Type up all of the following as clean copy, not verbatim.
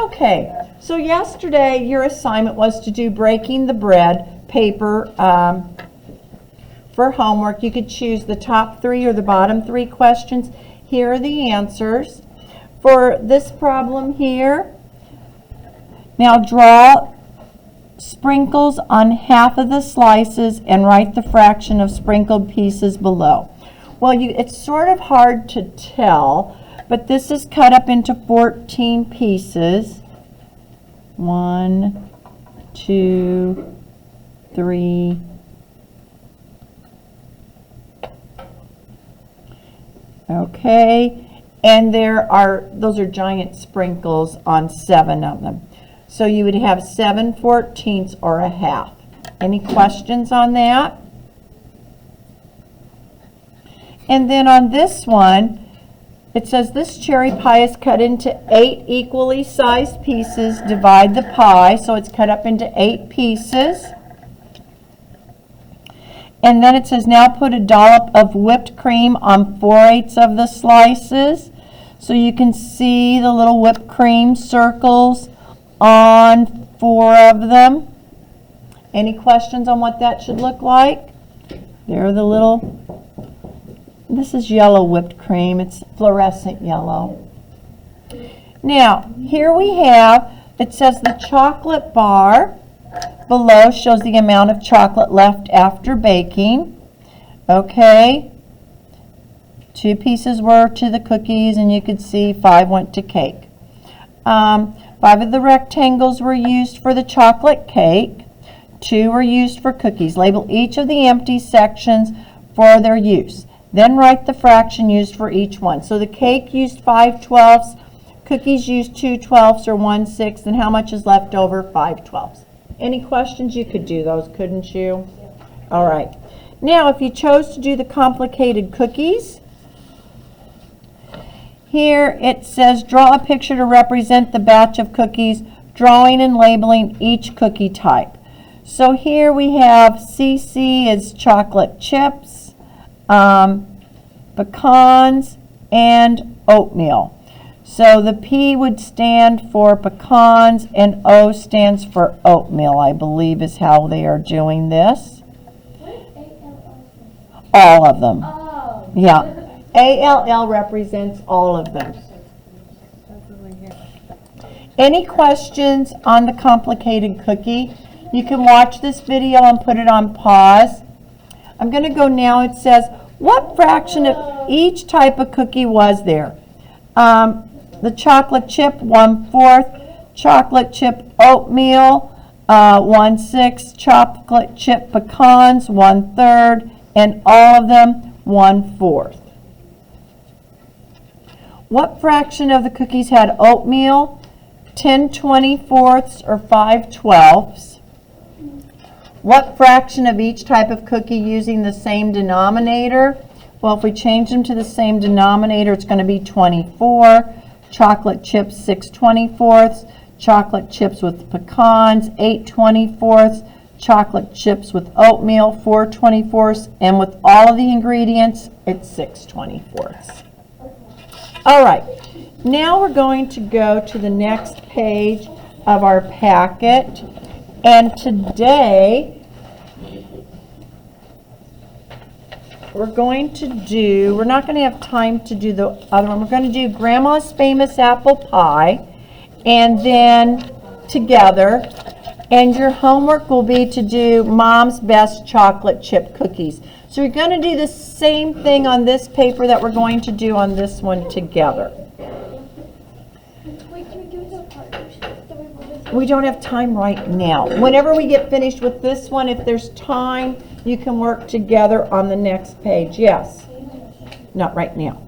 Okay, so yesterday your assignment was to do breaking the bread paper for homework. You could choose the top 3 or the bottom 3 questions. Here are the answers. For this problem here, now draw sprinkles on half of the slices and write the fraction of sprinkled pieces below. Well, it's sort of hard to tell, but this is cut up into 14 pieces. 1, 2, 3. Okay, and those are giant sprinkles on 7 of them. So you would have 7/14 or a half. Any questions on that? And then on this one, it says this cherry pie is cut into 8 equally sized pieces. Divide the pie, so it's cut up into 8 pieces. And then it says now put a dollop of whipped cream on 4/8 of the slices. So you can see the little whipped cream circles on 4 of them. Any questions on what that should look like? There are the little, this is yellow whipped cream. It's fluorescent yellow. Now, here we have, it says the chocolate bar below shows the amount of chocolate left after baking. Okay. 2 pieces were to the cookies, and you could see 5 went to cake. 5 of the rectangles were used for the chocolate cake. 2 were used for cookies. Label each of the empty sections for their use. Then write the fraction used for each one. So the cake used 5/12, cookies used 2/12 or 1/6, and how much is left over? 5/12. Any questions? You could do those, couldn't you? All right. Now, if you chose to do the complicated cookies, here it says draw a picture to represent the batch of cookies, drawing and labeling each cookie type. So here we have CC is chocolate chips, pecans, and oatmeal. So the P would stand for pecans and O stands for oatmeal, I believe is how they are doing this. All of them. Oh. Yeah. ALL represents all of them. Any questions on the complicated cookie? You can watch this video and put it on pause. I'm going to go now. It says, what fraction of each type of cookie was there? The chocolate chip, 1/4. Chocolate chip oatmeal, 1/6. Chocolate chip pecans, 1/3. And all of them, 1/4. What fraction of the cookies had oatmeal? 10/24 or 5/12. What fraction of each type of cookie using the same denominator? Well, if we change them to the same denominator, it's going to be 24. Chocolate chips, 6/24. Chocolate chips with pecans, 8/24. Chocolate chips with oatmeal, 4/24. And with all of the ingredients, it's 6/24. All right, now we're going to go to the next page of our packet. And today, we're not going to have time to do the other one. We're going to do Grandma's Famous Apple Pie, and then together. And your homework will be to do Mom's Best Chocolate Chip Cookies. So you're going to do the same thing on this paper that we're going to do on this one together. Wait, can we do it in a partnership? We don't have time right now. Whenever we get finished with this one, if there's time, you can work together on the next page. Yes. Not right now.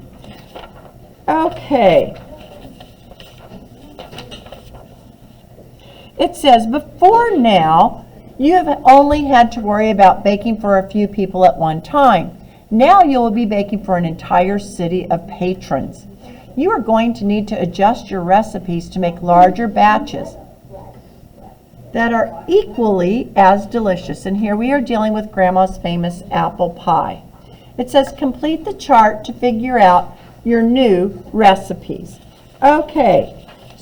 Okay. It says, before now, you have only had to worry about baking for a few people at one time. Now you will be baking for an entire city of patrons. You are going to need to adjust your recipes to make larger batches that are equally as delicious. And here we are dealing with Grandma's Famous Apple Pie. It says, complete the chart to figure out your new recipes. Okay,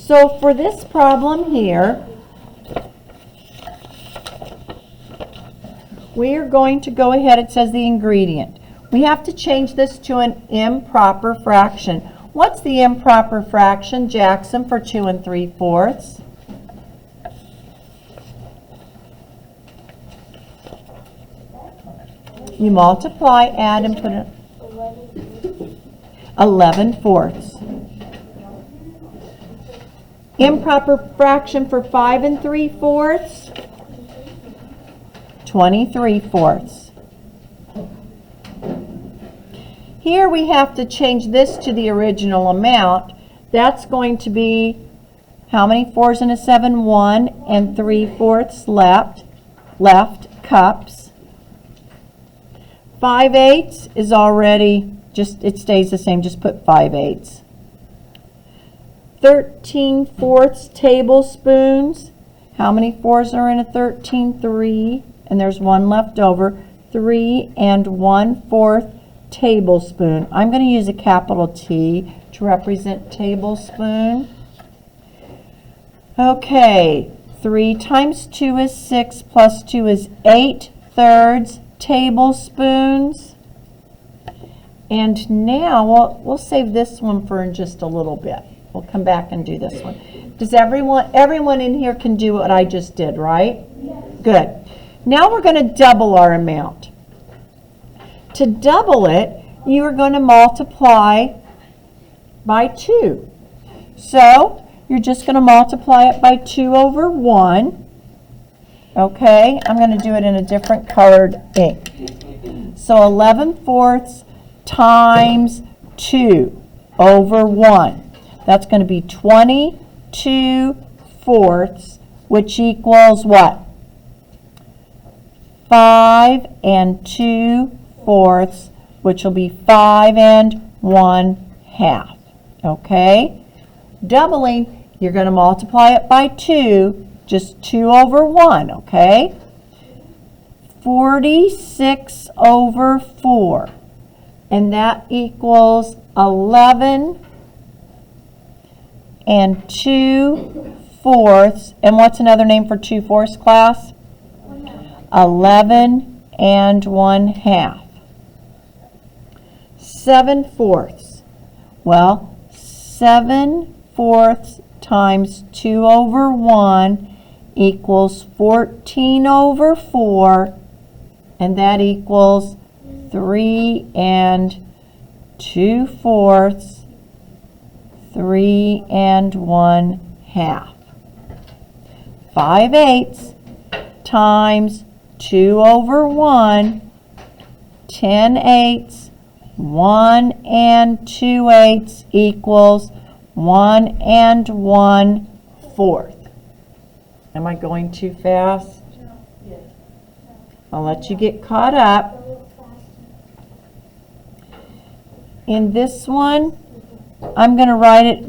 So for this problem here, we are going to go ahead, it says the ingredient. We have to change this to an improper fraction. What's the improper fraction, Jackson, for 2 3/4? You multiply, add, and put it 11/4. Improper fraction for 5 3/4? 23/4. Here we have to change this to the original amount. That's going to be how many 4s and a 7? 1 3/4 left cups. 5/8 is already just, it stays the same, just put 5/8. 13/4 tablespoons. How many 4s are in a 13? 3, and there's 1 left over. 3 1/4 tablespoon. I'm going to use a capital T to represent tablespoon. Okay, 3 times 2 is 6, plus 2 is 8/3 tablespoons. And now we'll save this one for just a little bit. We'll come back and do this one. Does everyone in here can do what I just did, right? Yes. Good. Now we're going to double our amount. To double it, you are going to multiply by 2. So you're just going to multiply it by 2/1. Okay, I'm going to do it in a different colored ink. So 11/4 times 2/1. That's going to be 22/4, which equals what? 5 2/4, which will be 5 1/2. Okay? Doubling, you're going to multiply it by 2, just 2/1, okay? 46/4, and that equals 11 2/4. And what's another name for 2/4, class? 11 1/2. 7/4. Well, 7/4 times 2/1 equals 14/4, and that equals 3 2/4, 3 1/2. 5/8 times 2/1, 10/8, 1 2/8 equals 1 1/4. Am I going too fast? I'll let you get caught up. In this one, I'm going to write it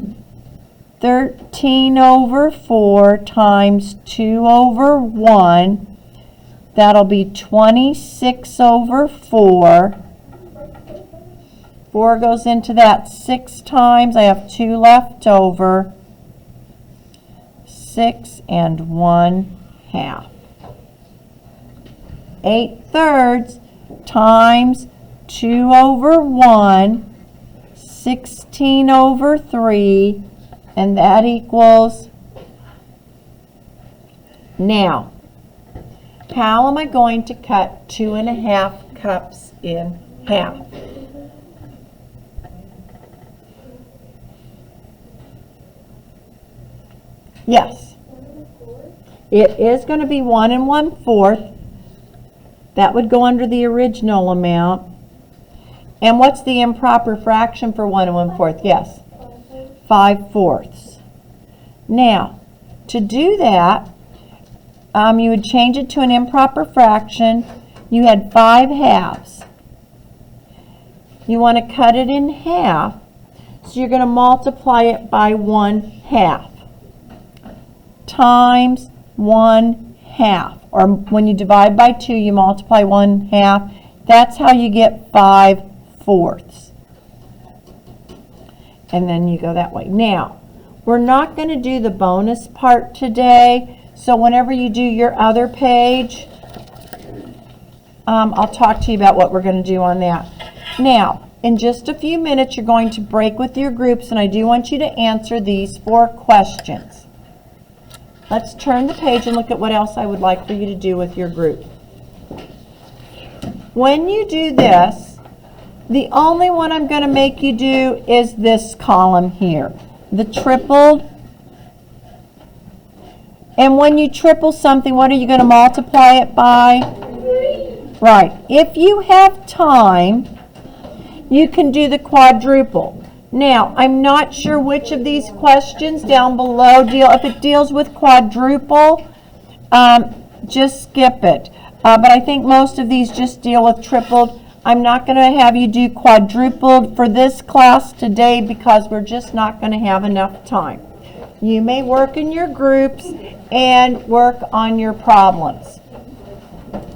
13/4 times 2/1. That'll be 26/4. 4 goes into that 6 times. I have 2 left over. 6 1/2. 8/3 times 2/1, 16/3, and that equals. Now, how am I going to cut 2 1/2 cups in half? Yes. It is going to be 1 1/4. That would go under the original amount. And what's the improper fraction for 1 1/4? Yes. 5/4. Now, to do that, you would change it to an improper fraction. You had 5 halves. You want to cut it in half, so you're going to multiply it by 1/2 times 1/2. Or when you divide by 2, you multiply 1/2. That's how you get 5/4. And then you go that way. Now, We're not going to do the bonus part today, so whenever you do your other page, I'll talk to you about what we're going to do on that. Now, in just a few minutes, you're going to break with your groups, and I do want you to answer these 4 questions. Let's turn the page and look at what else I would like for you to do with your group. When you do this, the only one I'm going to make you do is this column here, the tripled. And when you triple something, what are you going to multiply it by? 3. Right. If you have time, you can do the quadruple. Now, I'm not sure which of these questions down below if it deals with quadruple, just skip it. But I think most of these just deal with tripled. I'm not going to have you do quadrupled for this class today because we're just not going to have enough time. You may work in your groups and work on your problems.